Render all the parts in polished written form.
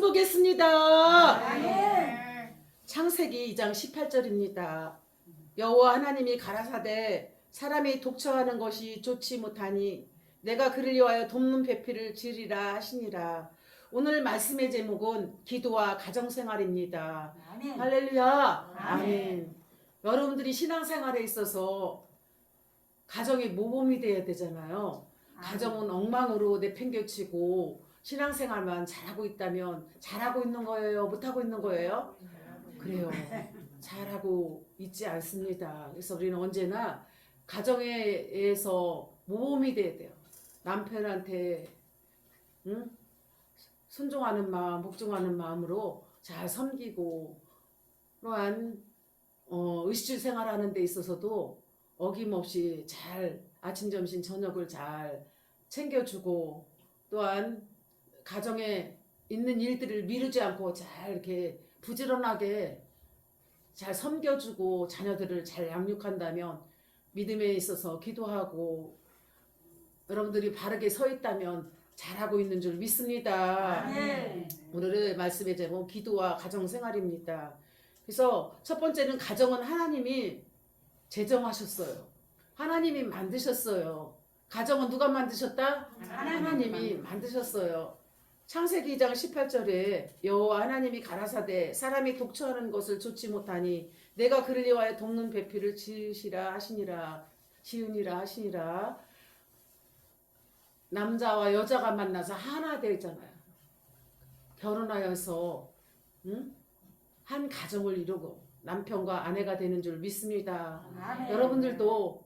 보겠습니다. 아멘. 창세기 2장 18절입니다. 여호와 하나님이 가라사대 사람이 독처하는 것이 좋지 못하니 내가 그를 위하여 돕는 배필을 지으리라 하시니라. 오늘 말씀의 제목은 기도와 가정생활입니다. 아멘. 할렐루야. 아멘. 아멘. 여러분들이 신앙생활에 있어서 가정이 모범이 돼야 되잖아요. 가정은 엉망으로 내팽개치고 신앙생활만 잘하고 있다면 잘하고 있는 거예요? 못하고 있는 거예요? 그래요. 잘하고 있지 않습니다. 그래서 우리는 언제나 가정에서 모범이 돼야 돼요. 남편한테 순종하는 마음, 복종하는 마음으로 잘 섬기고, 또한 의식주 생활하는 데 있어서도 어김없이 잘 아침, 점심, 저녁을 잘 챙겨주고, 또한 가정에 있는 일들을 미루지 않고 잘 이렇게 부지런하게 잘 섬겨주고 자녀들을 잘 양육한다면 믿음에 있어서 기도하고 여러분들이 바르게 서 있다면 잘하고 있는 줄 믿습니다. 아멘. 오늘의 말씀의 제목 기도와 가정생활입니다. 그래서 첫 번째는 가정은 하나님이 제정하셨어요. 하나님이 만드셨어요. 가정은 누가 만드셨다? 하나님이 만드셨어요. 창세기 2장 18절에 여호와 하나님이 가라사대 사람이 독처하는 것을 좋지 못하니 내가 그를 위하여 돕는 배필을 지으시라 하시니라. 지으니라 하시니라. 남자와 여자가 만나서 하나 되잖아요. 결혼하여서 한 가정을 이루고 남편과 아내가 되는 줄 믿습니다. 아멘. 여러분들도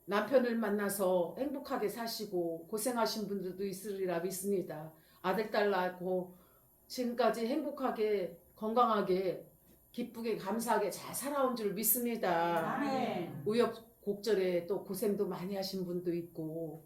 남편을 만나서 행복하게 사시고 고생하신 분들도 있으리라 믿습니다. 아들, 딸 낳고 지금까지 행복하게 건강하게 기쁘게 감사하게 잘 살아온 줄 믿습니다. 아멘. 우여곡절에 또 고생도 많이 하신 분도 있고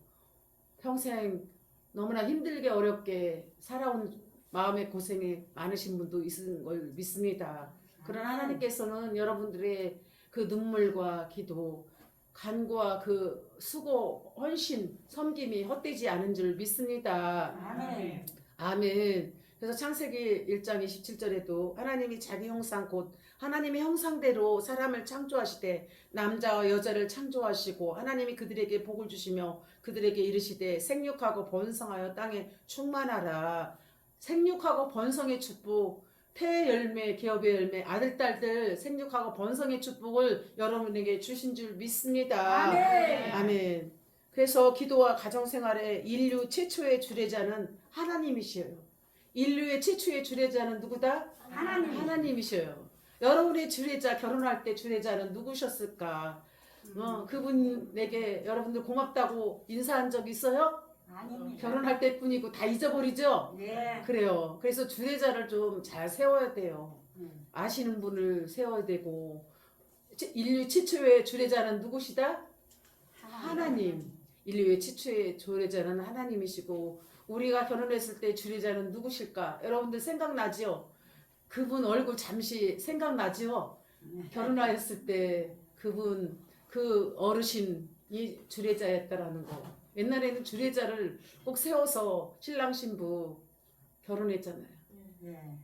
평생 너무나 힘들게 어렵게 살아온 마음의 고생이 많으신 분도 있는 걸 믿습니다. 그러나 하나님께서는 여러분들의 그 눈물과 기도, 간구와 그 수고, 헌신, 섬김이 헛되지 않은 줄 믿습니다. 아멘. 아멘. 그래서 창세기 1장 27절에도 하나님이 자기 형상 곧 하나님의 형상대로 사람을 창조하시되 남자와 여자를 창조하시고 하나님이 그들에게 복을 주시며 그들에게 이르시되 생육하고 번성하여 땅에 충만하라. 생육하고 번성의 축복, 태의 열매, 기업의 열매, 아들, 딸들 생육하고 번성의 축복을 여러분에게 주신 줄 믿습니다. 아멘. 아멘. 그래서 기도와 가정생활의 인류 최초의 주례자는 하나님이시에요. 인류의 최초의 주례자는 누구다? 하나님. 하나님이셔요. 여러분의 주례자, 결혼할 때 주례자는 누구셨을까? 그분에게 여러분들 고맙다고 인사한 적 있어요? 아닙니다. 결혼할 때뿐이고 다 잊어버리죠? 네. 그래요. 그래서 주례자를 좀 잘 세워야 돼요. 아시는 분을 세워야 되고, 인류 최초의 주례자는 누구시다? 하나님. 인류의 최초의 주례자는 하나님이시고, 우리가 결혼했을 때 주례자는 누구실까? 여러분들 생각나지요? 그분 얼굴 잠시 생각나지요? 결혼하였을 때 그분, 그 어르신이 주례자였다라는 거. 옛날에는 주례자를 꼭 세워서 신랑 신부 결혼했잖아요. 네.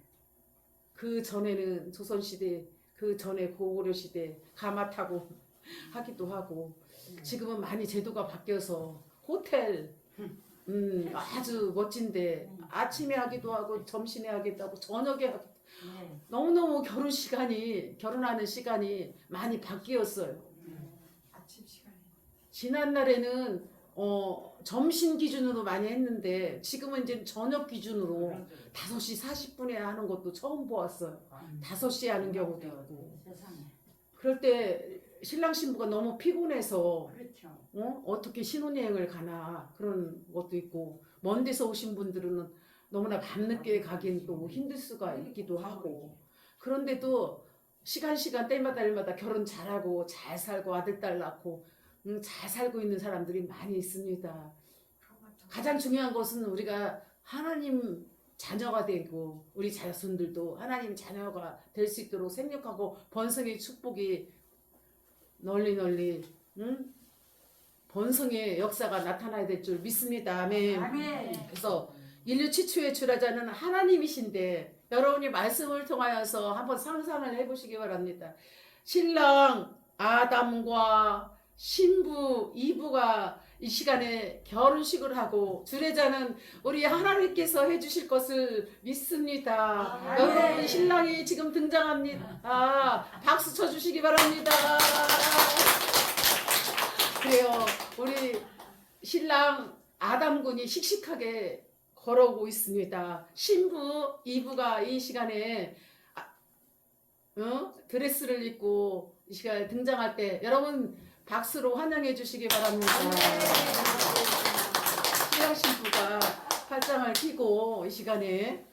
그 전에는 조선시대, 그 전에 고구려시대 가마 타고 하기도 하고, 지금은 많이 제도가 바뀌어서 호텔, 아주 멋진데 아침에 하기도 하고 점심에 하기도 하고 저녁에 하기도 하고 네. 너무너무 결혼하는 시간이 많이 바뀌었어요. 아침 시간에. 지난 날에는 점심 기준으로 많이 했는데 지금은 이제 저녁 기준으로 5시 40분에 하는 것도 처음 보았어요. 5시에 하는 경우도 있고. 세상에. 그럴 때 신랑 신부가 너무 피곤해서 그렇죠. 어떻게 신혼여행을 가나 그런 것도 있고, 먼 데서 오신 분들은 너무나 밤늦게 가긴 또 힘들 수가 있기도 하고, 그런데도 시간 때마다 결혼 잘하고 잘 살고 아들 딸 낳고 잘 살고 있는 사람들이 많이 있습니다. 가장 중요한 것은 우리가 하나님 자녀가 되고 우리 자손들도 하나님 자녀가 될 수 있도록 생육하고 번성의 축복이 널리 번성의 역사가 나타나야 될 줄 믿습니다. 아멘. 아멘. 그래서 인류 최초의 주라자는 하나님이신데 여러분이 말씀을 통하여서 한번 상상을 해보시기 바랍니다. 신랑 아담과 신부 이브가 이 시간에 결혼식을 하고 주례자는 우리 하나님께서 해주실 것을 믿습니다. 아, 여러분 네. 신랑이 지금 등장합니다. 박수 쳐주시기 바랍니다. 그래요. 우리 신랑 아담군이 씩씩하게 걸어오고 있습니다. 신부 이브가 이 시간에 드레스를 입고 이 시간에 등장할 때 여러분 박수로 환영해 주시기 바랍니다. 신랑 신부가 팔짱을 끼고 이 시간에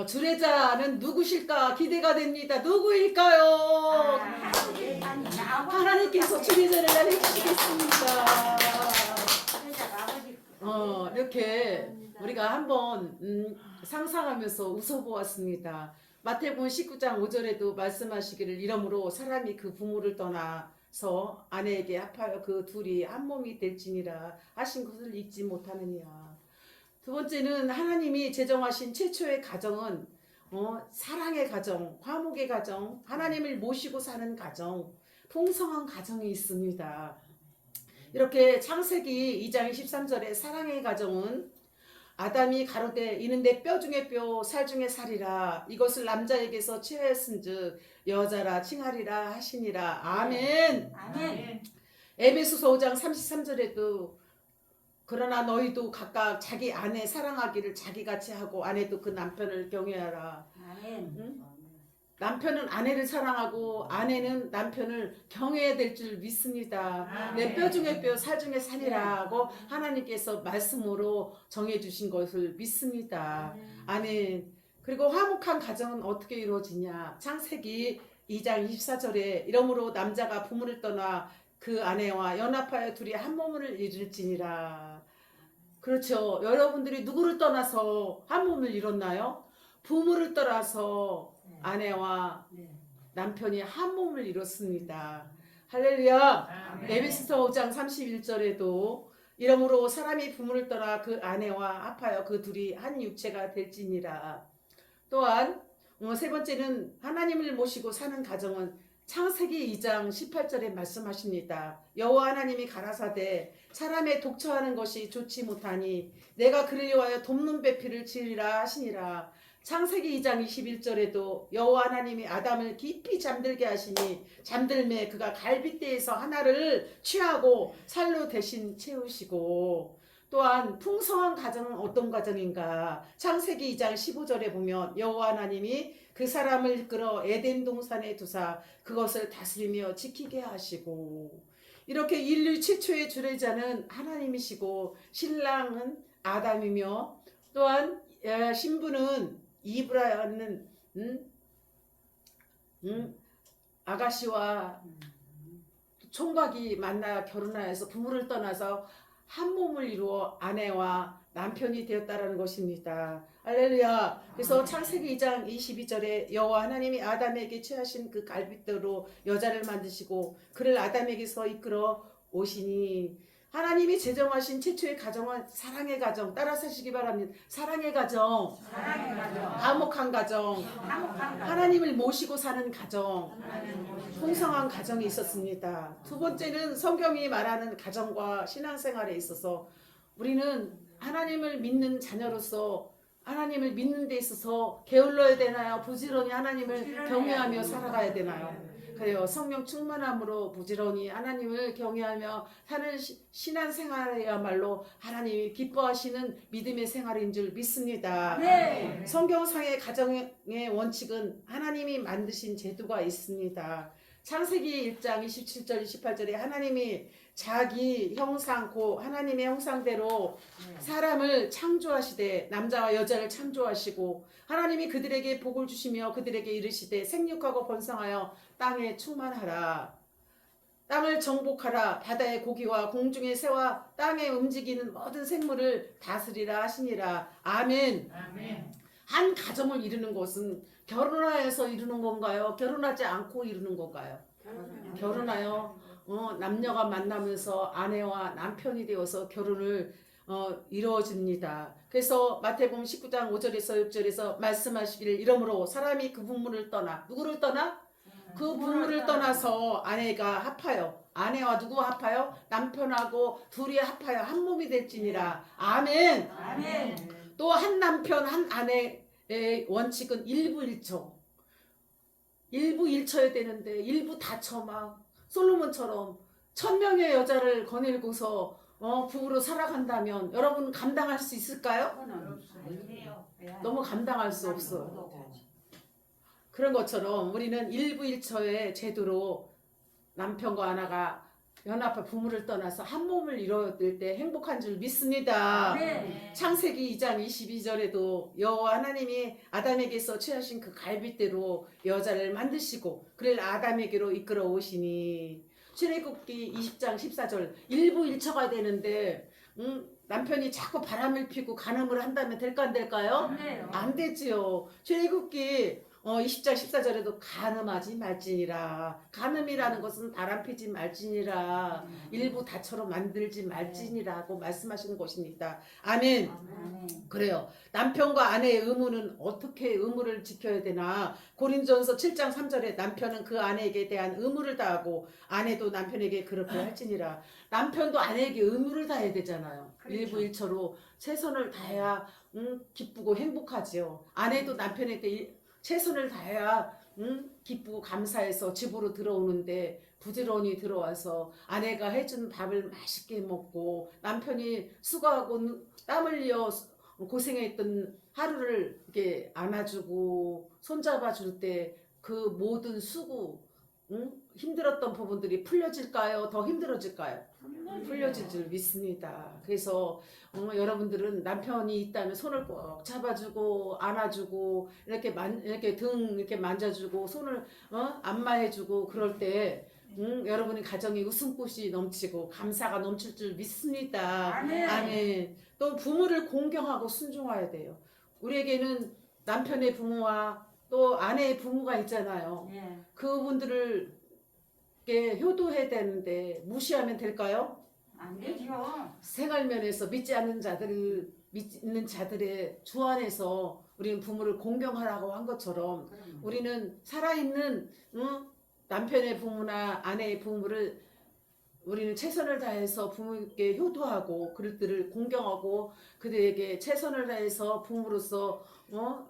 주례자는 누구실까 기대가 됩니다. 누구일까요? 하나님께서 주례자를 해주시겠습니다. 이렇게 우리가 한번 상상하면서 웃어보았습니다. 마태복음 19장 5절에도 말씀하시기를 이러므로 사람이 그 부모를 떠나서 아내에게 합하여 그 둘이 한 몸이 될지니라 하신 것을 잊지 못하느니라. 두 번째는 하나님이 제정하신 최초의 가정은 사랑의 가정, 화목의 가정, 하나님을 모시고 사는 가정, 풍성한 가정이 있습니다. 이렇게 창세기 2장 13절에 사랑의 가정은 아담이 가로되 이는 내 뼈 중에 뼈 살 중에 살이라 이것을 남자에게서 취하였은즉 여자라 칭하리라 하시니라. 아멘. 아멘. 에베소서 5장 33절에도 그러나 너희도 각각 자기 아내 사랑하기를 자기같이 하고 아내도 그 남편을 경외하라. 아멘. 응? 남편은 아내를 사랑하고 아내는 남편을 경외해야 될 줄 믿습니다. 내 뼈 중에 뼈 살 중에 살이라고 하나님께서 말씀으로 정해주신 것을 믿습니다. 아멘. 그리고 화목한 가정은 어떻게 이루어지냐. 창세기 2장 24절에 이러므로 남자가 부모를 떠나 그 아내와 연합하여 둘이 한 몸을 이룰지니라. 그렇죠. 여러분들이 누구를 떠나서 한 몸을 이뤘나요? 부모를 떠나서 아내와 남편이 한 몸을 이뤘습니다. 할렐루야. 에베소서 5장 31절에도 이러므로 사람이 부모를 떠나 그 아내와 합하여 그 둘이 한 육체가 될지니라. 또한 세 번째는 하나님을 모시고 사는 가정은 창세기 2장 18절에 말씀하십니다. 여호와 하나님이 가라사대 사람의 독처하는 것이 좋지 못하니 내가 그를 위하여 돕는 배필을 지으리라 하시니라. 창세기 2장 21절에도 여호와 하나님이 아담을 깊이 잠들게 하시니 잠들매 그가 갈빗대에서 하나를 취하고 살로 대신 채우시고. 또한 풍성한 가정은 어떤 가정인가. 창세기 2장 15절에 보면 여호와 하나님이 그 사람을 이끌어 에덴 동산에 두사 그것을 다스리며 지키게 하시고. 이렇게 인류 최초의 주례자는 하나님이시고 신랑은 아담이며 또한 신부는 이브라는 아가씨와 총각이 만나 결혼하여서 부모를 떠나서 한 몸을 이루어 아내와 남편이 되었다라는 것입니다. 할렐루야. 그래서 창세기 2장 22절에 여호와 하나님이 아담에게 취하신 그 갈빗대로 여자를 만드시고 그를 아담에게서 이끌어 오시니. 하나님이 제정하신 최초의 가정은 사랑의 가정. 따라서 하시기 바랍니다. 사랑의 가정, 화목한 가정, 하나님을 모시고 사는 가정, 풍성한 가정이 있었습니다. 두 번째는 성경이 말하는 가정과 신앙생활에 있어서 우리는 하나님을 믿는 자녀로서 하나님을 믿는 데 있어서 게을러야 되나요? 부지런히 하나님을 경외하며 살아가야 되나요? 그래요. 성령 충만함으로 부지런히 하나님을 경외하며 사는 신앙생활이야말로 하나님이 기뻐하시는 믿음의 생활인 줄 믿습니다. 네. 성경상의 가정의 원칙은 하나님이 만드신 제도가 있습니다. 창세기 1장 27절 28절에 하나님이 자기 형상 고 하나님의 형상대로 사람을 창조하시되 남자와 여자를 창조하시고 하나님이 그들에게 복을 주시며 그들에게 이르시되 생육하고 번성하여 땅에 충만하라. 땅을 정복하라. 바다의 고기와 공중의 새와 땅에 움직이는 모든 생물을 다스리라 하시니라. 아멘. 한 가정을 이루는 것은 결혼하여서 이루는 건가요? 결혼하지 않고 이루는 건가요? 결혼하여 남녀가 만나면서 아내와 남편이 되어서 결혼을 이루어집니다. 그래서 마태복음 19장 5절에서 6절에서 말씀하시기를 이러므로 사람이 그 부모를 떠나 누구를 떠나? 그 부모를 떠나서 아내가 합하여 아내와 누구 합하여? 남편하고 둘이 합하여 한 몸이 될지니라. 아멘. 아멘. 또 한 남편 한 아내의 원칙은 일부일처. 일부일처야 되는데 일부 다처 막 솔로몬처럼 1000명의 여자를 거닐고서 부부로 살아간다면 여러분 감당할 수 있을까요? 너무 감당할 수 없어요. 그런 것처럼 우리는 일부일처의 제도로 남편과 아내가 연합해 부모를 떠나서 한 몸을 이루어질 때 행복한 줄 믿습니다. 네. 창세기 2장 22절에도 여호와 하나님이 아담에게서 취하신 그 갈빗대로 여자를 만드시고 그를 아담에게로 이끌어 오시니 출애굽기 20장 14절 일부일처가 되는데 남편이 자꾸 바람을 피고 간음을 한다면 될까 안 될까요? 안 되지요. 출애굽기 20장 14절에도 간음하지 말지니라. 간음이라는 것은 바람 피지 말지니라. 일부 다처럼 만들지 말지니라고 말씀하시는 것입니다. 아멘. 그래요. 남편과 아내의 의무는 어떻게 의무를 지켜야 되나? 고린전서 7장 3절에 남편은 그 아내에게 대한 의무를 다하고 아내도 남편에게 그렇게 할지니라. 남편도 아내에게 의무를 다해야 되잖아요. 그렇죠. 일부일처로 최선을 다해야 기쁘고 행복하지요. 아내도 남편에게 최선을 다해야 기쁘고 감사해서 집으로 들어오는데 부지런히 들어와서 아내가 해준 밥을 맛있게 먹고 남편이 수고하고 땀 흘려 고생했던 하루를 이렇게 안아주고 손잡아줄 때 그 모든 수고 힘들었던 부분들이 풀려질까요? 더 힘들어질까요? 풀려질 줄 믿습니다. 그래서 여러분들은 남편이 있다면 손을 꼭 잡아주고 안아주고 이렇게 등 이렇게 만져주고 손을 안마해주고 그럴 때 여러분의 가정에 웃음꽃이 넘치고 감사가 넘칠 줄 믿습니다. 아멘. 아멘. 또 부모를 공경하고 순종해야 돼요. 우리에게는 남편의 부모와 또 아내의 부모가 있잖아요. 네. 그분들을 효도해야 되는데 무시하면 될까요? 안 되죠. 생활면에서 믿는 자들의 주 안에서 우리는 부모를 공경하라고 한 것처럼 우리는 살아있는 남편의 부모나 아내의 부모를 우리는 최선을 다해서 부모께 효도하고 그들을 공경하고 그들에게 최선을 다해서 부모로서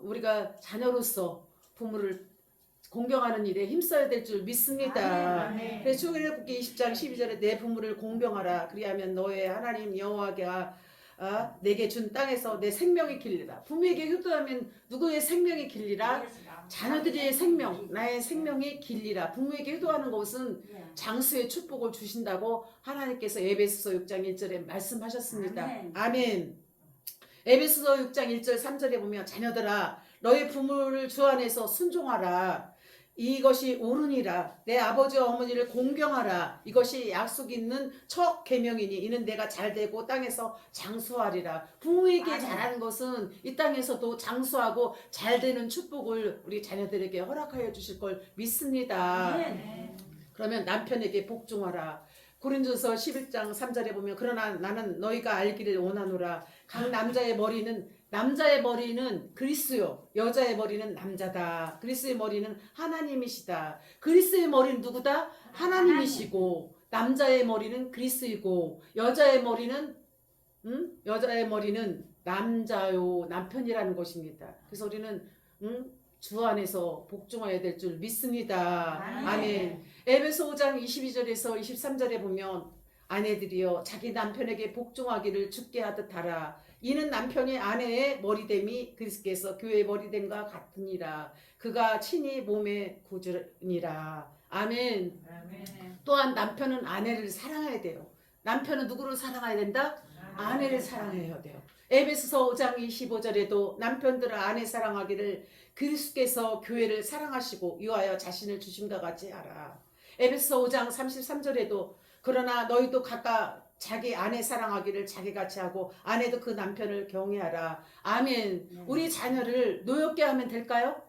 우리가 자녀로서 부모를 공경하는 일에 힘써야 될 줄 믿습니다. 아멘. 그래서 출애굽기 20장 12절에 내 부모를 공경하라. 그리하면 너의 하나님 여호와가 내게 준 땅에서 내 생명이 길리라. 부모에게 효도하면 누구의 생명이 길리라? 자녀들의 생명, 나의 생명이 길리라. 부모에게 효도하는 것은 장수의 축복을 주신다고 하나님께서 에베소서 6장 1절에 말씀하셨습니다. 아멘. 아멘. 에베소서 6장 1절 3절에 보면 자녀들아 너희 부모를 주 안에서 순종하라. 이것이 옳으니라. 내 아버지와 어머니를 공경하라. 이것이 약속 있는 첫 계명이니 이는 내가 잘되고 땅에서 장수하리라. 부모에게 아멘. 잘하는 것은 이 땅에서도 장수하고 잘되는 축복을 우리 자녀들에게 허락하여 주실 걸 믿습니다. 아멘. 그러면 남편에게 복종하라. 고린도서 11장 3절에 보면 그러나 나는 너희가 알기를 원하노라. 각 남자의 머리는 그리스요. 여자의 머리는 남자다. 그리스의 머리는 하나님이시다. 그리스의 머리는 누구다? 하나님이시고 남자의 머리는 그리스이고 여자의 머리는 남자요. 남편이라는 것입니다. 그래서 우리는 주 안에서 복종해야 될 줄 믿습니다. 아멘. 에베소 5장 22절에서 23절에 보면 아내들이여 자기 남편에게 복종하기를 주께 하듯 하라. 이는 남편이 아내의 머리됨이 그리스도께서 교회의 머리됨과 같으니라. 그가 친히 몸의 구주니라. 아멘. 또한 남편은 아내를 사랑해야 돼요. 남편은 누구를 사랑해야 된다? 아내를 사랑해야 돼요. 에베소서 5장 25절에도 남편들은 아내 사랑하기를 그리스도께서 교회를 사랑하시고 이하여 자신을 주심과 같이 하라. 에베소서 5장 33절에도 그러나 너희도 각각 자기 아내 사랑하기를 자기같이 하고 아내도 그 남편을 경외하라. 아멘. 우리 자녀를 노엽게 하면 될까요?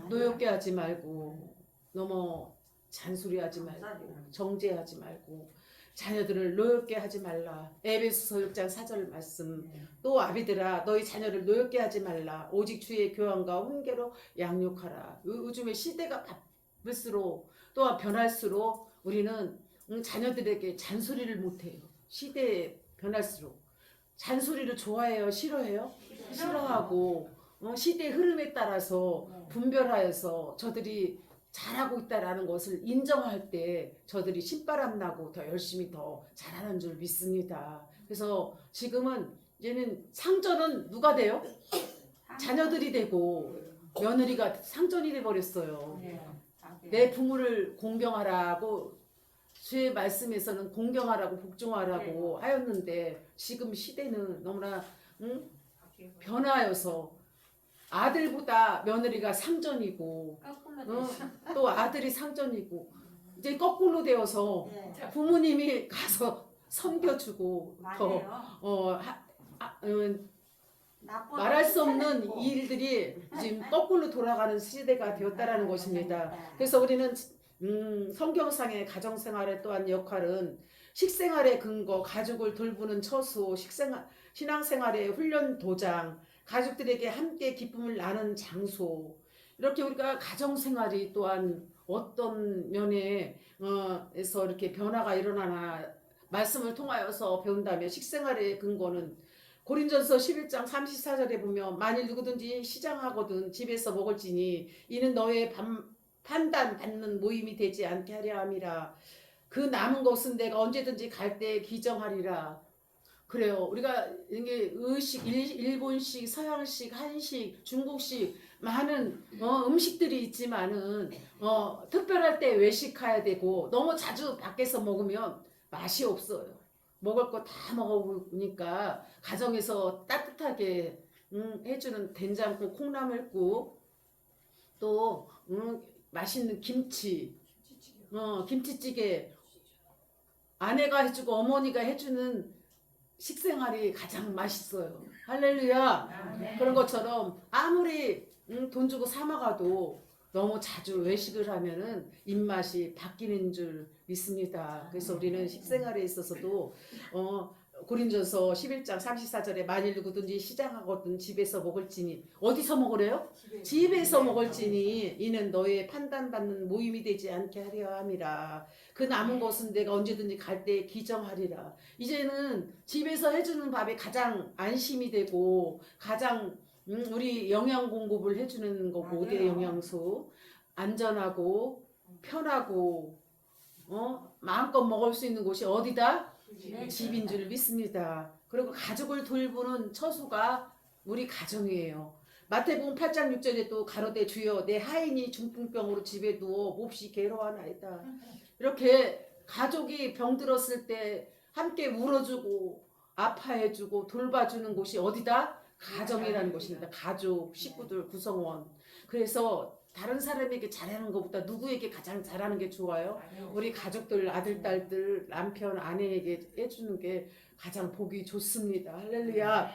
노엽게 하지 말고 너무 잔소리하지 말고 정죄하지 말고 자녀들을 노엽게 하지 말라. 에베소서 6장 4절 말씀. 또 아비들아 너희 자녀를 노엽게 하지 말라. 오직 주의 교환과 훈계로 양육하라. 요즘에 시대가 바쁠수록 또한 변할수록 우리는 자녀들에게 잔소리를 못해요. 시대에 변할수록 잔소리를 좋아해요? 싫어해요? 싫어하고 시대 흐름에 따라서 분별하여서 저들이 잘하고 있다라는 것을 인정할 때 저들이 신바람 나고 더 열심히 더 잘하는 줄 믿습니다. 그래서 지금은 이제는 상전은 누가 돼요? 자녀들이 되고 며느리가 상전이 돼 버렸어요. 내 부모를 공경하라고 주의 말씀에서는 공경하라고 복종하라고 하였는데 지금 시대는 너무나 변화여서 아들보다 며느리가 상전이고 또 아들이 상전이고 이제 거꾸로 되어서 부모님이 가서 섬겨주고 더 말할 수 없는 일들이 지금 거꾸로 돌아가는 시대가 되었다라는 것입니다. 그래서 우리는 성경상의 가정생활의 또한 역할은 식생활의 근거, 가족을 돌보는 처수, 신앙생활의 훈련 도장, 가족들에게 함께 기쁨을 나누는 장소. 이렇게 우리가 가정생활이 또한 어떤 면에서 이렇게 변화가 일어나나 말씀을 통하여서 배운다면 식생활의 근거는 고린전서 11장 34절에 보면 만일 누구든지 시장하거든 집에서 먹을지니 이는 너의 판단받는 모임이 되지 않게 하려 함이라. 그 남은 것은 내가 언제든지 갈 때 기정하리라. 그래요. 우리가 이게 의식, 일본식, 서양식, 한식, 중국식 많은 음식들이 있지만은 특별할 때 외식해야 되고 너무 자주 밖에서 먹으면 맛이 없어요. 먹을 거 다 먹어보니까 가정에서 따뜻하게 해주는 된장국, 콩나물국 또 맛있는 김치, 김치찌개 아내가 해주고 어머니가 해주는 식생활이 가장 맛있어요. 할렐루야. 그런 것처럼 아무리 돈 주고 사 먹어도 너무 자주 외식을 하면은 입맛이 바뀌는 줄 믿습니다. 그래서 우리는 식생활에 있어서도 고린전서 11장 34절에 만일 누구든지 시장하거든 집에서 먹을지니 어디서 먹으래요? 집에서 먹을지니 이는 너의 판단받는 모임이 되지 않게 하려 함이라. 그 남은 것은 내가 언제든지 갈 때 기정하리라. 이제는 집에서 해주는 밥이 가장 안심이 되고 가장 우리 영양 공급을 해주는 거 5대 영양소 안전하고 편하고 마음껏 먹을 수 있는 곳이 어디다? 집인 줄 믿습니다. 그리고 가족을 돌보는 처소가 우리 가정이에요. 마태복음 8장 6절에 또 가로되 주여 내 하인이 중풍병으로 집에 누워 몹시 괴로워하나이다. 이렇게 가족이 병들었을 때 함께 울어주고 아파해주고 돌봐주는 곳이 어디다? 가정이라는 것입니다. 가족, 식구들, 구성원. 그래서 다른 사람에게 잘하는 것보다 누구에게 가장 잘하는 게 좋아요? 우리 가족들, 아들, 딸들, 남편, 아내에게 해주는 게 가장 보기 좋습니다. 할렐루야.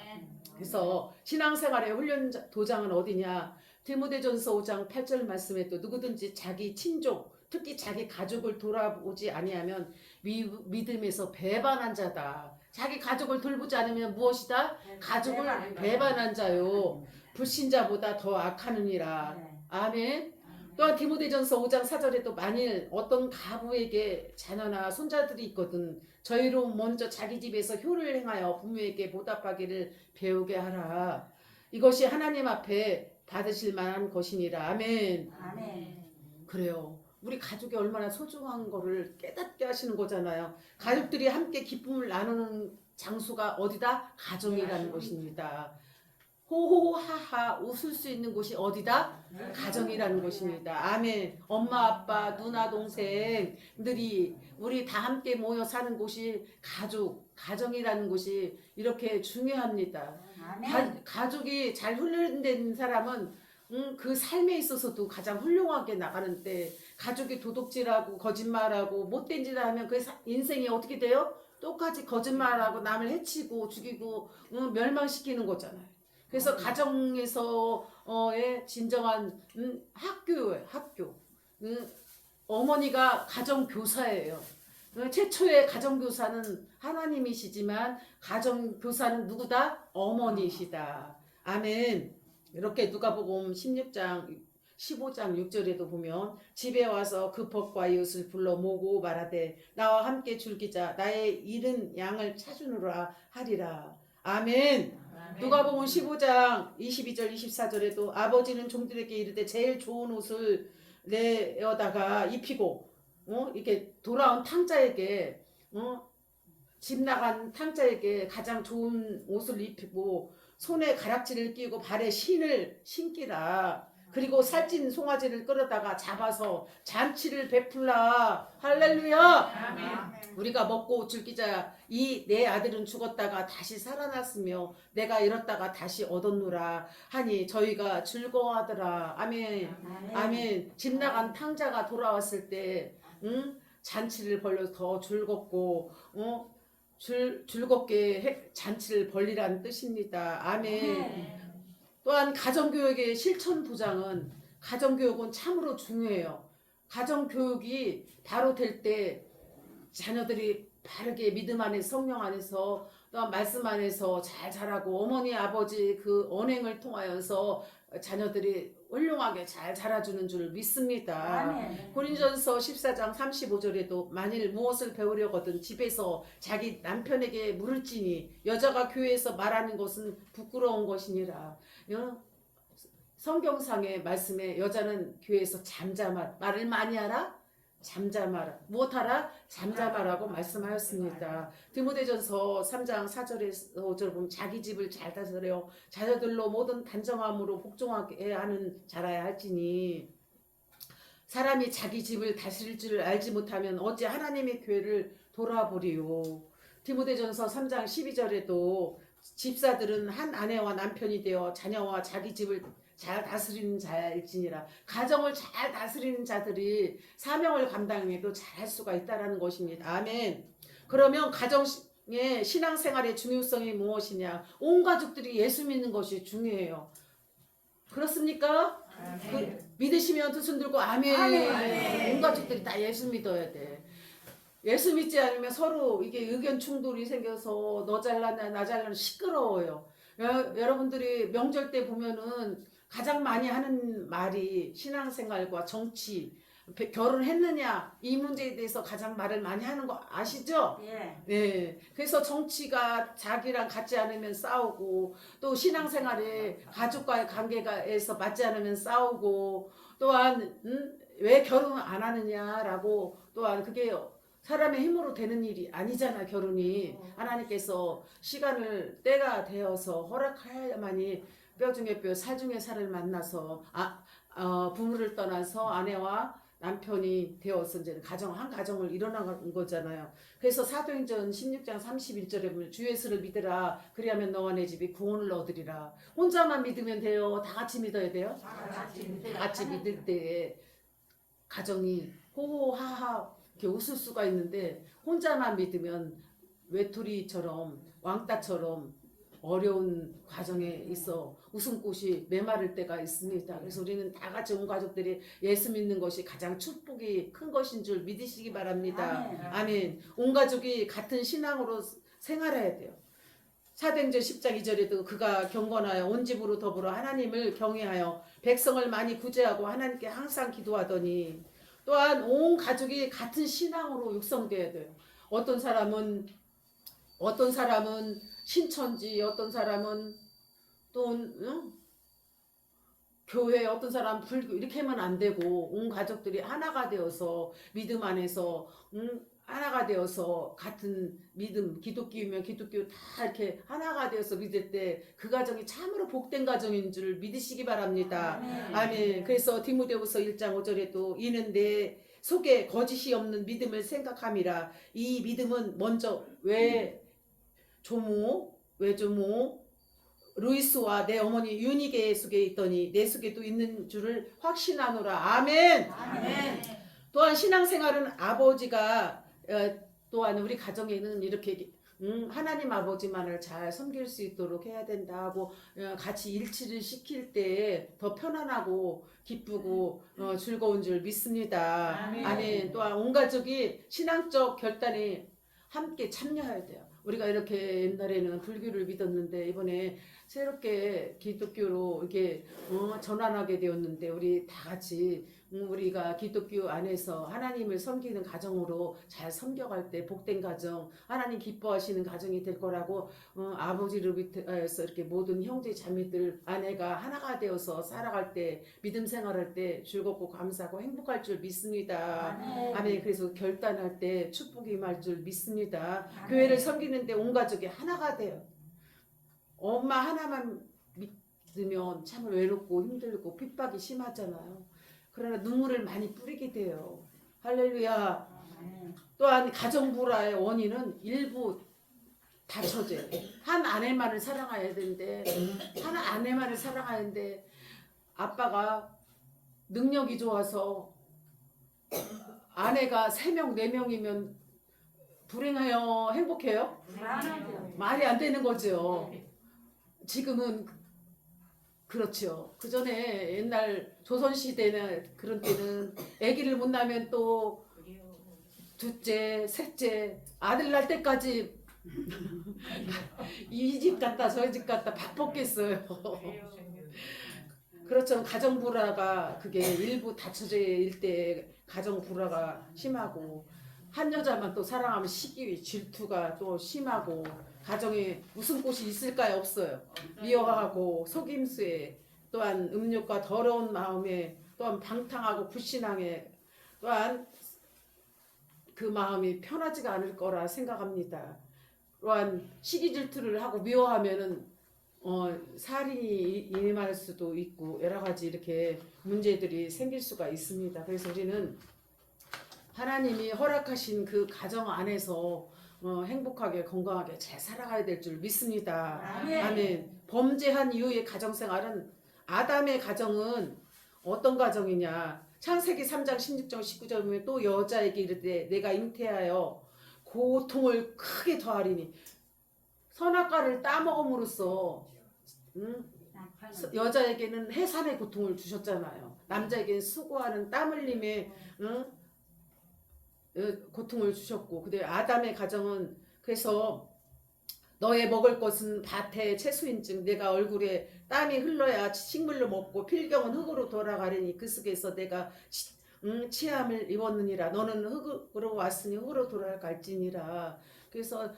그래서 신앙생활의 훈련 도장은 어디냐? 디모데전서 5장 8절 말씀에 또 누구든지 자기 친족, 특히 자기 가족을 돌아보지 아니하면 믿음에서 배반한 자다. 자기 가족을 돌보지 않으면 무엇이다? 가족을 배반한 자요. 불신자보다 더 악하느니라. 아멘. 또한 디모데전서 5장 4절에도 만일 어떤 가부에게 자녀나 손자들이 있거든 저희로 먼저 자기 집에서 효를 행하여 부모에게 보답하기를 배우게 하라. 이것이 하나님 앞에 받으실 만한 것이니라. 아멘. 아멘. 그래요. 우리 가족이 얼마나 소중한 거를 깨닫게 하시는 거잖아요. 가족들이 함께 기쁨을 나누는 장소가 어디다? 가정이라는 것입니다. 호호하하 웃을 수 있는 곳이 어디다? 가정이라는 것입니다. 아멘. 엄마, 아빠, 누나, 동생들이 우리 다 함께 모여 사는 곳이 가정이라는 곳이 이렇게 중요합니다. 가족이 잘 훈련된 사람은 그 삶에 있어서도 가장 훌륭하게 나가는데 가족이 도둑질하고 거짓말하고 못된 짓을 하면 그 인생이 어떻게 돼요? 똑같이 거짓말하고 남을 해치고 죽이고 멸망시키는 거잖아요. 그래서 가정에서의 진정한 학교예요. 학교. 어머니가 가정교사예요. 최초의 가정교사는 하나님이시지만 가정교사는 누구다? 어머니시다. 아멘. 이렇게 누가복음 16장 15장 6절에도 보면 집에 와서 그 벗과 이웃을 불러 모으고 말하되 나와 함께 줄기자 나의 잃은 양을 찾으노라 하리라. 아멘. 누가복음 15장 22절 24절에도 아버지는 종들에게 이르되 제일 좋은 옷을 내어다가 입히고 이렇게 돌아온 탕자에게 집 나간 탕자에게 가장 좋은 옷을 입히고 손에 가락지를 끼고 발에 신을 신기라. 그리고 살찐 송아지를 끌어다가 잡아서 잔치를 베풀라. 할렐루야. 우리가 먹고 즐기자. 이 내 아들은 죽었다가 다시 살아났으며 내가 잃었다가 다시 얻었노라 하니 저희가 즐거워하더라. 아멘. 아멘. 집 나간 탕자가 돌아왔을 때 잔치를 벌려 더 즐겁고 즐겁게 잔치를 벌리라는 뜻입니다. 아멘. 또한 가정교육의 실천 부장은 가정교육은 참으로 중요해요. 가정교육이 바로 될 때 자녀들이 바르게 믿음 안에서 성령 안에서 또한 말씀 안에서 잘 자라고 어머니 아버지 그 언행을 통하여서 자녀들이 훌륭하게 잘 자라주는 줄 믿습니다. 고린전서 14장 35절에도 만일 무엇을 배우려거든 집에서 자기 남편에게 물을지니 여자가 교회에서 말하는 것은 부끄러운 것이니라. 성경상의 말씀에 여자는 교회에서 잠잠하라. 말을 많이 하라? 잠잠하라. 무엇하라? 잠잠하라고 말씀하였습니다. 디모데전서 3장 4절에서 5절 보면 자기 집을 잘 다스려 자녀들로 모든 단정함으로 복종하게 하는 자라야 할지니 사람이 자기 집을 다스릴 줄 알지 못하면 어찌 하나님의 교회를 돌아보리요. 디모데전서 3장 12절에도 집사들은 한 아내와 남편이 되어 자녀와 자기 집을 잘 다스리는 자일지니라. 가정을 잘 다스리는 자들이 사명을 감당해도 잘할 수가 있다라는 것입니다. 아멘. 그러면 가정의 신앙생활의 중요성이 무엇이냐? 온 가족들이 예수 믿는 것이 중요해요. 그렇습니까? 믿으시면 두 손 들고 아멘. 아멘. 온 가족들이 다 예수 믿어야 돼. 예수 믿지 않으면 서로 이게 의견 충돌이 생겨서 너 잘났냐 나 잘났냐 시끄러워요. 여러분들이 명절 때 보면은 가장 많이 하는 말이 신앙생활과 정치, 결혼했느냐 이 문제에 대해서 가장 말을 많이 하는 거 아시죠? 예. 네. 그래서 정치가 자기랑 같지 않으면 싸우고 또 신앙생활에 가족과의 관계에서 맞지 않으면 싸우고 또한 왜 결혼을 안 하느냐라고 또한 그게 사람의 힘으로 되는 일이 아니잖아. 결혼이 하나님께서 시간을 때가 되어서 허락해야만이 뼈 중에 뼈 살 중에 살을 만나서 부모를 떠나서 아내와 남편이 되어서 이제 한 가정을 일어나는 거잖아요. 그래서 사도행전 16장 31절에 보면 주 예수를 믿으라 그리하면 너와 내 집이 구원을 얻으리라. 혼자만 믿으면 돼요? 다 같이 믿어야 돼요? 같이 믿을 때 가정이 호호하하 이렇게 웃을 수가 있는데 혼자만 믿으면 외톨이처럼 왕따처럼 어려운 과정에 있어 웃음꽃이 메마를 때가 있습니다. 그래서 우리는 다 같이 온 가족들이 예수 믿는 것이 가장 축복이 큰 것인 줄 믿으시기 바랍니다. 아멘. 온 가족이 같은 신앙으로 생활해야 돼요. 사도행전 10장 2절에도 그가 경건하여 온 집으로 더불어 하나님을 경외하여 백성을 많이 구제하고 하나님께 항상 기도하더니 또한 온 가족이 같은 신앙으로 육성돼야 돼요. 어떤 사람은 신천지, 어떤 사람은 또 교회, 어떤 사람은 불교 이렇게 하면 안 되고 온 가족들이 하나가 되어서 믿음 안에서 하나가 되어서 같은 믿음, 기독교이면 기독교 다 이렇게 하나가 되어서 믿을 때 그 가정이 참으로 복된 가정인 줄 믿으시기 바랍니다. 아멘. 그래서 디모데후서 1장 5절에도 이는 내 속에 거짓이 없는 믿음을 생각함이라. 이 믿음은 먼저 외조모 루이스와 내 어머니 유니게 속에 있더니 내 속에도 있는 줄을 확신하노라. 아멘. 아멘. 또한 신앙생활은 아버지가 또한 우리 가정에는 이렇게 하나님 아버지만을 잘 섬길 수 있도록 해야 된다 하고 같이 일치를 시킬 때 더 편안하고 기쁘고 즐거운 줄 믿습니다. 아멘. 아멘. 또한 온 가족이 신앙적 결단에 함께 참여해야 돼요. 우리가 이렇게 옛날에는 불교를 믿었는데 이번에 새롭게 기독교로 이렇게 전환하게 되었는데 우리 다 같이 우리가 기독교 안에서 하나님을 섬기는 가정으로 잘 섬겨갈 때 복된 가정, 하나님 기뻐하시는 가정이 될 거라고 아버지로부터 이렇게 모든 형제 자매들 아내가 하나가 되어서 살아갈 때 믿음 생활할 때 즐겁고 감사하고 행복할 줄 믿습니다. 아멘. 아멘. 그래서 결단할 때 축복이 임할 줄 믿습니다. 아멘. 교회를 섬기는데 온 가족이 하나가 돼요. 엄마 하나만 믿으면 참 외롭고 힘들고 핍박이 심하잖아요. 그러나 눈물을 많이 뿌리게 돼요. 할렐루야. 아멘. 또한 가정불화의 원인은 일부 다처제. 한 아내만을 사랑해야 되는데 한 아내만을 사랑해야 하는데 아빠가 능력이 좋아서 아내가 3명, 4명이면 불행해요? 행복해요? 불안하죠. 말이 안 되는 거죠. 지금은 그렇죠. 그 전에 옛날 조선시대나 그런 때는 아기를 못 낳으면 또 둘째, 셋째, 아들 낳을 때까지 이 집 갔다 저 집 갔다 바빴겠어요. 그렇죠. 가정 불화가 그게 일부 다처제일 때 가정 불화가 심하고 한 여자만 또 사랑하면 시기 질투가 또 심하고 가정에 무슨 꽃이 있을까요? 없어요. 미워하고 속임수에 또한 음욕과 더러운 마음에 또한 방탕하고 불신앙에 또한 그 마음이 편하지가 않을 거라 생각합니다. 또한 시기 질투를 하고 미워하면은 살인이 임할 수도 있고 여러 가지 이렇게 문제들이 생길 수가 있습니다. 그래서 우리는 하나님이 허락하신 그 가정 안에서 행복하게 건강하게 잘 살아가야 될 줄 믿습니다. 아멘. 아멘. 범죄한 이후의 가정생활은 아담의 가정은 어떤 가정이냐? 창세기 3장 16절 19절 보면 또 여자에게 이르되 내가 잉태하여 고통을 크게 더하리니 선악과를 따먹음으로써 여자에게는 해산의 고통을 주셨잖아요. 남자에게는 수고하는 땀 흘림의 고통을 주셨고, 근데 아담의 가정은 그래서 너의 먹을 것은 밭의 채소인즉 내가 얼굴에 땀이 흘러야 식물로 먹고 필경은 흙으로 돌아가리니 그 속에서 내가 치함을 입었느니라. 너는 흙으로 왔으니 흙으로 돌아갈지니라. 그래서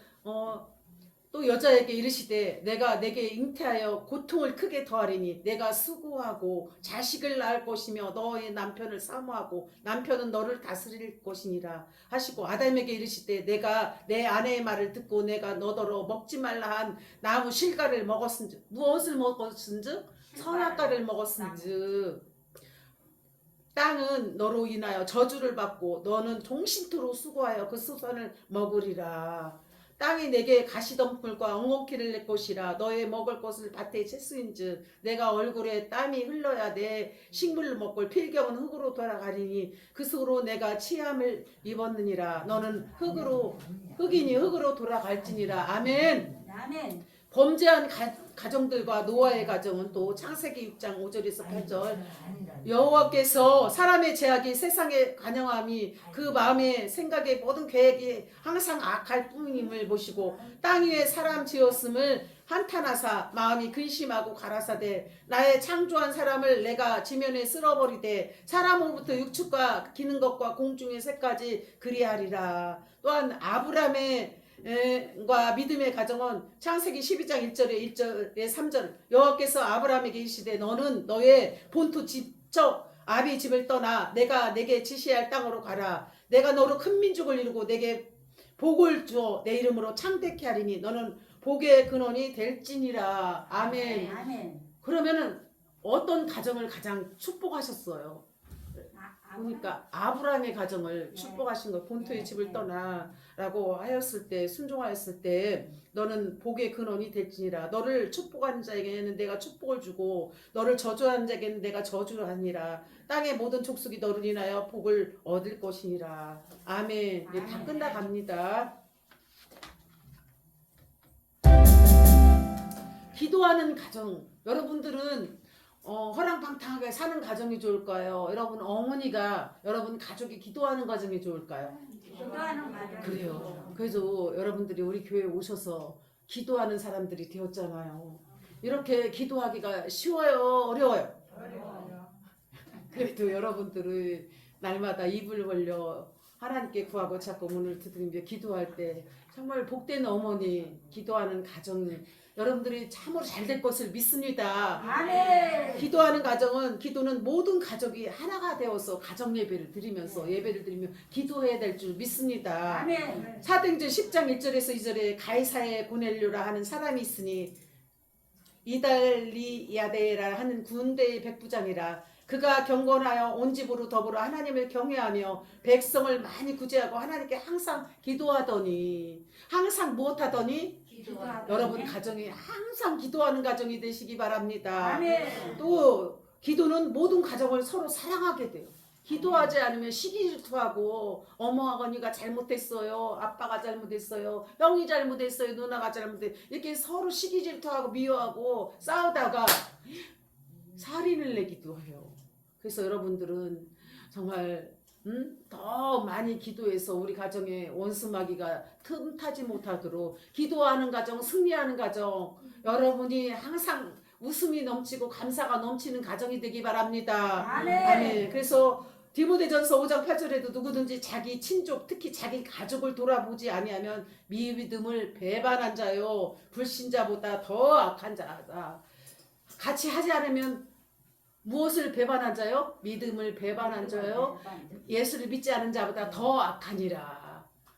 또 여자에게 이르시되 내가 내게 잉태하여 고통을 크게 더하리니 내가 수고하고 자식을 낳을 것이며 너의 남편을 사모하고 남편은 너를 다스릴 것이니라 하시고 아담에게 이르시되 내가 내 아내의 말을 듣고 내가 너더러 먹지 말라 한 나무 실과를 먹었은즉 무엇을 먹었은즉 선악과를 먹었은즉 땅은 너로 인하여 저주를 받고 너는 종신토록 수고하여 그 수선을 먹으리라. 땅이 내게 가시덤불과 엉겅퀴를 낼 것이라. 너의 먹을 것을 밭의 채소인즉 내가 얼굴에 땀이 흘러야 내 식물을 먹고 필경은 흙으로 돌아가리니 그 속으로 내가 치함을 입었느니라. 너는 흙이니 흙으로 돌아갈지니라. 아멘. 아멘. 범죄한 가정들과 노아의 가정은 또 창세기 6장 5절에서 8절 여호와께서 사람의 죄악이 세상에 관영함이 그 마음의 생각의 모든 계획이 항상 악할 뿐임을 보시고 땅 위에 사람 지었음을 한탄하사 마음이 근심하고 가라사대 나의 창조한 사람을 내가 지면에 쓸어버리되 사람으로부터 육축과 기는 것과 공중의 새까지 그리하리라. 또한 아브라함의 과 믿음의 가정은 창세기 12장 1절에 1절에 3절 여호와께서 아브라함에게 이르시되 너는 너의 본토 집적 아비 집을 떠나 내가 내게 지시할 땅으로 가라. 내가 너로 큰 민족을 이루고 내게 복을 주어 내 이름으로 창대케 하리니 너는 복의 근원이 될지니라. 아멘. 아멘. 그러면은 어떤 가정을 가장 축복하셨어요? 그러니까 아브라함의 가정을 축복하신 거 본토의 집을 떠나라고 하였을 때 순종하였을 때 너는 복의 근원이 될지니라. 너를 축복하는 자에게는 내가 축복을 주고 너를 저주하는 자에게는 내가 저주를 하니라. 땅의 모든 족속이 너를 인하여 복을 얻을 것이니라. 아멘. 네, 다 끝나갑니다. 기도하는 가정, 여러분들은 허랑방탕하게 사는 가정이 좋을까요? 여러분 어머니가 여러분 가족이 기도하는 가정이 좋을까요? 기도하는 가정. 그래요. 그래서 여러분들이 우리 교회에 오셔서 기도하는 사람들이 되었잖아요. 이렇게 기도하기가 쉬워요? 어려워요? 어려워요. 그래도 여러분들은 날마다 입을 벌려 하나님께 구하고 찾고 문을 두드리며 기도할 때 정말 복된 어머니 기도하는 가정 여러분들이 참으로 잘 될 것을 믿습니다. 아멘. 기도하는 가정은 기도는 모든 가족이 하나가 되어서 가정 예배를 드리면서 예배를 드리며 기도해야 될 줄 믿습니다. 아멘. 사도행전 10장 1절에서 2절에 가이사에 보내려라 하는 사람이 있으니 이달리야데라 하는 군대의 백부장이라 그가 경건하여 온 집으로 더불어 하나님을 경외하며 백성을 많이 구제하고 하나님께 항상 기도하더니 항상 무엇하더니 기도하더니. 여러분 가정이 항상 기도하는 가정이 되시기 바랍니다. 아멘. 또 기도는 모든 가정을 서로 사랑하게 돼요. 기도하지 않으면 시기 질투하고 어머니가 잘못했어요. 아빠가 잘못했어요. 형이 잘못했어요. 누나가 잘못했어요. 이렇게 서로 시기 질투하고 미워하고 싸우다가 살인을 내기도 해요. 그래서 여러분들은 정말 더 많이 기도해서 우리 가정에 원수마귀가 틈타지 못하도록 기도하는 가정, 승리하는 가정 여러분이 항상 웃음이 넘치고 감사가 넘치는 가정이 되기 바랍니다. 아멘. 아멘. 그래서 디모데전서 5장 8절에도 누구든지 자기 친족 특히 자기 가족을 돌아보지 아니하면 믿음을 배반한 자요 불신자보다 더 악한 자다. 같이 하지 않으면 무엇을 배반한 자요? 믿음을 배반한 자요 예수를 믿지 않은 자보다 더 악하니라.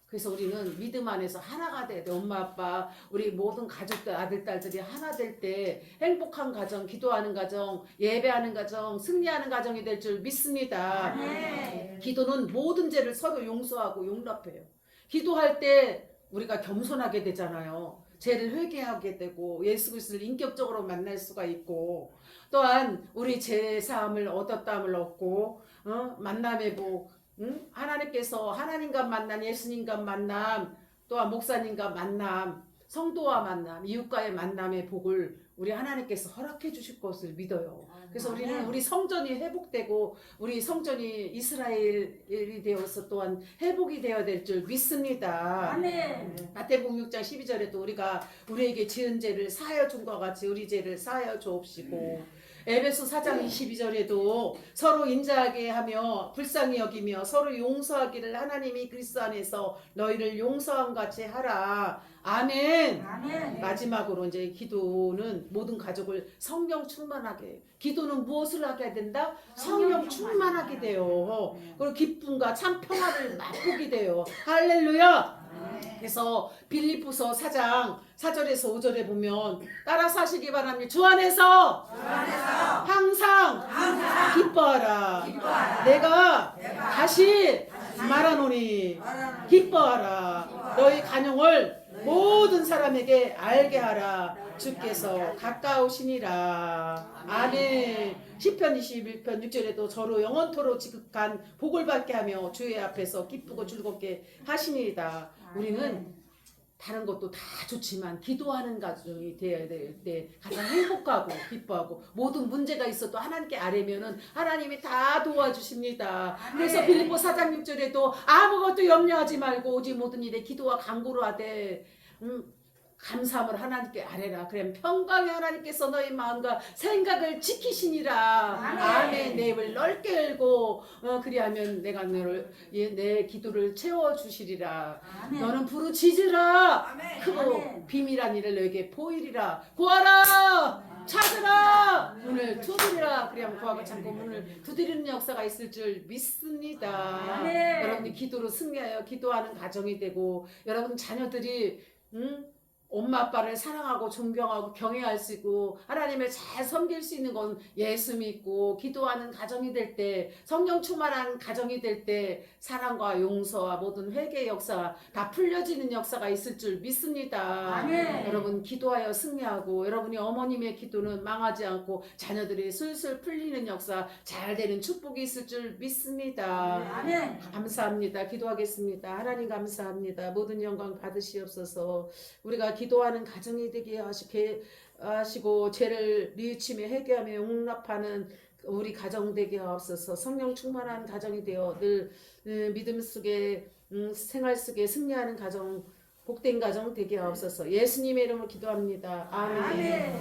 그래서 우리는 믿음 안에서 하나가 돼야 돼. 엄마 아빠 우리 모든 가족들 아들 딸들이 하나 될 때 행복한 가정, 기도하는 가정, 예배하는 가정, 승리하는 가정이 될 줄 믿습니다. 아멘. 기도는 모든 죄를 서로 용서하고 용납해요. 기도할 때 우리가 겸손하게 되잖아요. 죄를 회개하게 되고 예수 그리스도를 인격적으로 만날 수가 있고 또한 우리 죄 사함을 얻었다함을 얻고 만남의 복 하나님께서 하나님과 만남 예수님과 만남 또한 목사님과 만남 성도와 만남 이웃과의 만남의 복을 우리 하나님께서 허락해 주실 것을 믿어요. 그래서 우리는 우리 성전이 회복되고 우리 성전이 이스라엘이 되어서 또한 회복이 되어야 될 줄 믿습니다. 아멘. 마태복음 6장 12절에도 우리가 우리에게 지은 죄를 사하여 준 것 같이 우리 죄를 사하여 주옵시고 에베소 4장 22절에도 서로 인자하게 하며 불쌍히 여기며 서로 용서하기를 하나님이 그리스도 안에서 너희를 용서함 같이 하라. 아멘. 아멘. 마지막으로 이제 기도는 모든 가족을 성령 충만하게 기도는 무엇을 하게 된다? 성령 충만하게 돼요. 그리고 기쁨과 참 평화를 맛보게 돼요. 할렐루야. 그래서 빌립보서 4장 4절에서 5절에 보면 따라서 하시기 바랍니다. 주 안에서 항상 기뻐하라. 내가 다시 말하노니 기뻐하라. 너희 간용을 모든 사람에게 알게 하라. 주께서 가까우시니라. 아멘. 시편 21편 6절에도 저로 영원토록 지극한 복을 받게 하며 주의 앞에서 기쁘고 즐겁게 하시니이다. 우리는 다른 것도 다 좋지만 기도하는 가정이 되어야 될 때 가장 행복하고 기뻐하고 모든 문제가 있어도 하나님께 아뢰면은 하나님이 다 도와주십니다. 그래서 빌립보 4장 6절에도 아무것도 염려하지 말고 오직 모든 일에 기도와 간구로 하되 감사함을 하나님께 아뢰라. 그럼 평강의 하나님께서 너희 마음과 생각을 지키시니라. 아멘. 내 입을 넓게 열고 그리하면 내가 너를 내 기도를 채워주시리라. 아멘. 너는 부르짖으라. 아멘. 크고 아멘. 비밀한 일을 너에게 보이리라. 구하라. 찾으라. 문을 두드리라. 그리하면 구하고 참고 문을 두드리는 역사가 있을 줄 믿습니다. 아멘. 여러분이 기도로 승리하여 기도하는 가정이 되고 여러분 자녀들이 엄마 아빠를 사랑하고 존경하고 경외할 수 있고 하나님을 잘 섬길 수 있는 건 예수 믿고 기도하는 가정이 될 때 성령 충만한 가정이 될 때 사랑과 용서와 모든 회개의 역사 다 풀려지는 역사가 있을 줄 믿습니다. 아멘. 여러분 기도하여 승리하고 여러분이 어머님의 기도는 망하지 않고 자녀들이 술술 풀리는 역사 잘 되는 축복이 있을 줄 믿습니다. 아멘. 감사합니다. 기도하겠습니다. 하나님 감사합니다. 모든 영광 받으시옵소서. 우리가 기도하는 가정이 되게 하시게 하시고 죄를 뉘우치며 회개하며 용납하는 우리 가정 되게 하옵소서. 성령 충만한 가정이 되어 늘 믿음 속에 생활 속에 승리하는 가정, 복된 가정 되게 하옵소서. 예수님의 이름으로 기도합니다. 아멘. 아멘.